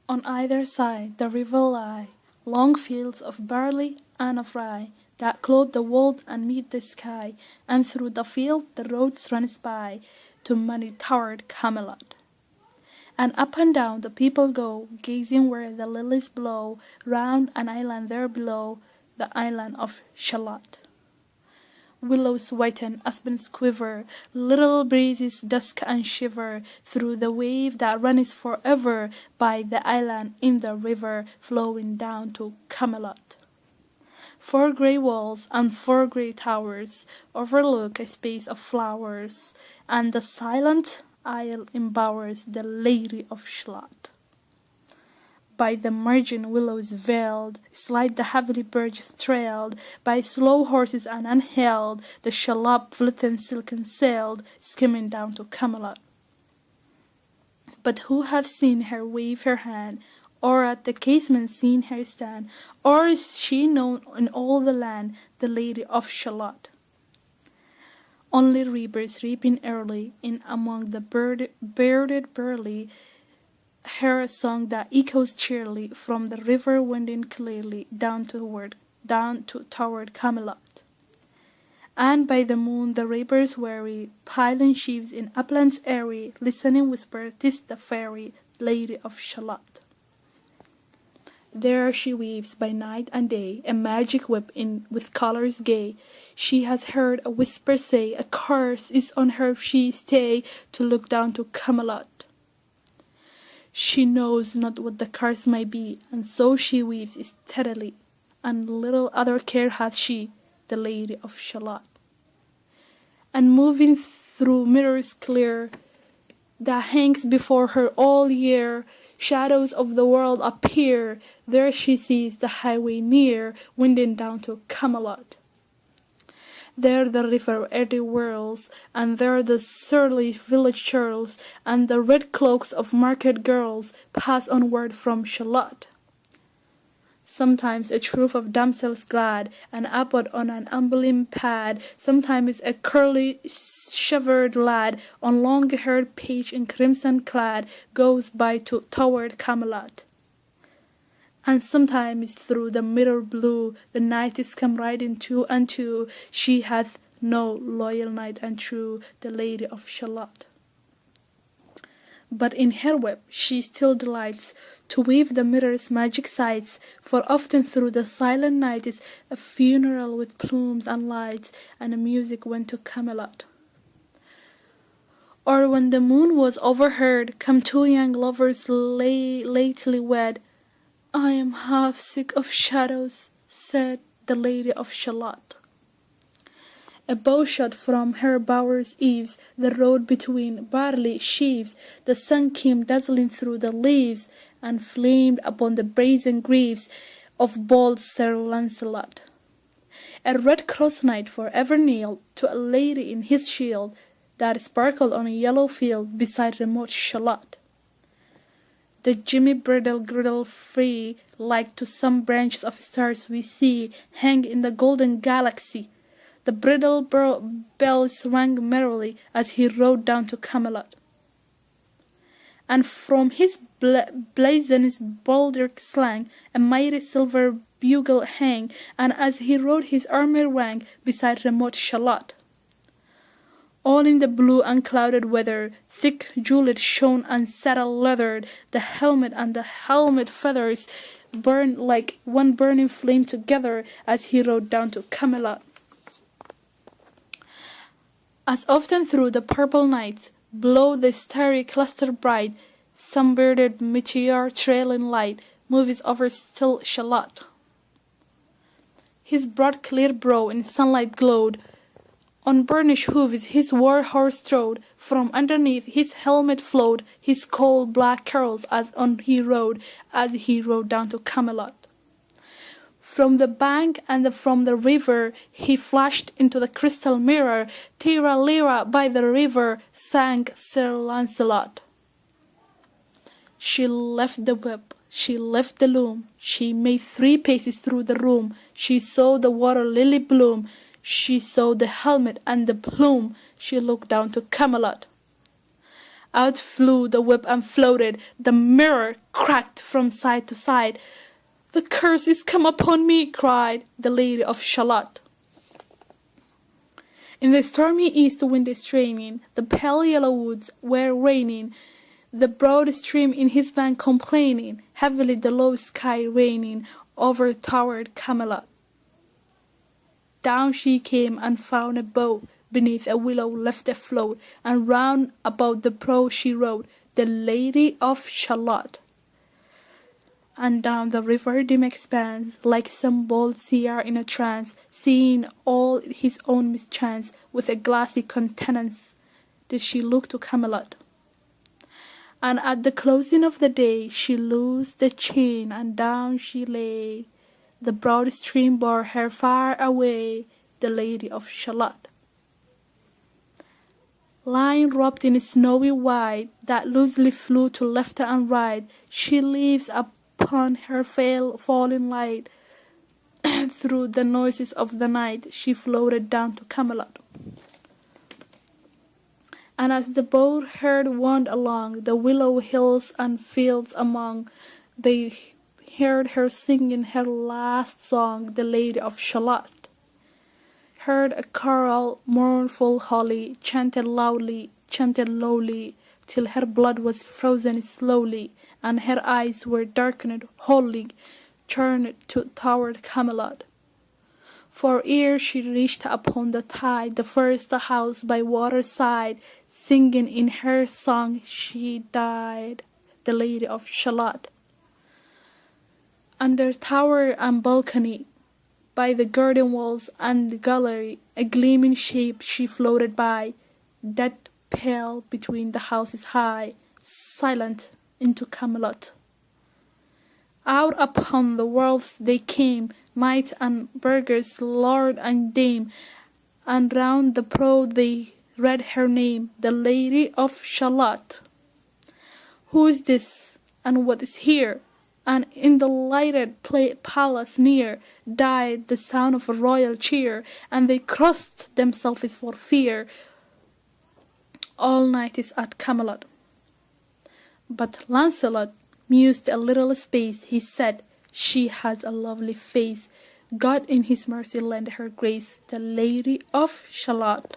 On either side the river lie, long fields of barley and of rye, that clothe the wold and meet the sky, and through the field the roads runs by, to many-towered Camelot. And up and down the people go, gazing where the lilies blow, round an island there below, the island of Shallot. Willows whiten, aspens quiver, little breezes dusk and shiver, through the wave that runs forever, by the island in the river, flowing down to Camelot. 4 grey walls and 4 grey towers overlook a space of flowers, and the silent isle embowers the Lady of Shalott. By the margin willows veiled, slide the heavily birches trailed, by slow horses and unhailed, the shallop flitting silken sailed, skimming down to Camelot. But who hath seen her wave her hand, or at the casement seen her stand, or is she known in all the land, the Lady of Shalott? Only reapers reaping early, in among the bearded barley, hear a song that echoes cheerily from the river winding clearly down toward Camelot. And by the moon the reapers weary, piling sheaves in uplands airy, listening whisper, "'Tis the fairy Lady of Shalott." There she weaves by night and day a magic web with colours gay. She has heard a whisper say, a curse is on her if she stay to look down to Camelot. She knows not what the curse may be, and so she weaves steadily, and little other care hath she, the Lady of Shalott. And moving through mirrors clear, that hangs before her all year, shadows of the world appear, there she sees the highway near, winding down to Camelot. There the river eddy whirls, and there the surly village churls, and the red cloaks of market girls pass onward from Shalott. Sometimes a troop of damsels glad, an abbot on an ambling pad, sometimes a curly shivered lad, on long-haired page in crimson clad, goes by toward Camelot. And sometimes through the mirror blue the knights come riding 2 and 2. She hath no loyal knight and true, the Lady of Shalott. But in her web she still delights to weave the mirror's magic sights, for often through the silent night is a funeral with plumes and lights, and a music went to Camelot. Or when the moon was overheard, come 2 young lovers lately wed, "I am half sick of shadows," said the Lady of Shalott. A bowshot from her bower's eaves, the road between barley sheaves, the sun came dazzling through the leaves, and flamed upon the brazen greaves of bold Sir Lancelot. A red cross knight for ever kneeled to a lady in his shield, that sparkled on a yellow field beside remote Shalott. The gemmy bridle griddle free, like to some branches of stars we see, hang in the golden galaxy. The bridle bells rang merrily as he rode down to Camelot. And from his blazon's baldric slang a mighty silver bugle hang, and as he rode his armour rang beside remote Shalott. All in the blue unclouded weather, thick jewelled shone and saddle leathered, the helmet and the helmet feathers burned like one burning flame together as he rode down to Camelot. As often through the purple night, below the starry cluster bright, some bearded meteor trailing light moves over still Shalott. His broad clear brow in sunlight glowed, on burnished hooves his war horse trode, from underneath his helmet flowed his coal black curls as he rode down to Camelot. From the bank and from the river he flashed into the crystal mirror, "Tira lira by the river," sang Sir Lancelot. She left the web, she left the loom, she made 3 paces through the room, she saw the water lily bloom, she saw the helmet and the plume, she looked down to Camelot. Out flew the whip and floated, the mirror cracked from side to side. "The curse is come upon me," cried the Lady of Shallot. In the stormy east wind straining, the pale yellow woods were raining, the broad stream in his bank complaining, heavily the low sky raining over towered Camelot. Down she came and found a boat beneath a willow left afloat, and round about the prow she rode, the Lady of Shallot. And down the river dim expanse, like some bold seer in a trance, seeing all his own mischance, with a glassy countenance did she look to Camelot. And at the closing of the day she loosed the chain, and down she lay. The broad stream bore her far away, the Lady of Shallot. Lying wrapped in snowy white, that loosely flew to left and right, she leaves upon her falling light. Through the noises of the night she floated down to Camelot. And as the boat herd wound along the willow hills and fields among, they heard her singing her last song, the Lady of Shallot. Heard a choral, mournful, holy, chanted loudly, chanted lowly, till her blood was frozen slowly, and her eyes were darkened wholly, turned toward Camelot. For ere she reached upon the tide, the first house by water's side, singing in her song she died, the Lady of Shallot. Under tower and balcony, by the garden walls and the gallery, a gleaming shape she floated by, dead pale between the houses high, silent into Camelot. Out upon the wharfs they came, knight and burghers, lord and dame, and round the prow they read her name, the Lady of Shallot. Who is this, and what is here? And in the lighted palace near died the sound of a royal cheer, and they crossed themselves for fear. All night is at Camelot. But Lancelot mused a little space. He said, "She has a lovely face. God in his mercy lend her grace, the Lady of Shallot."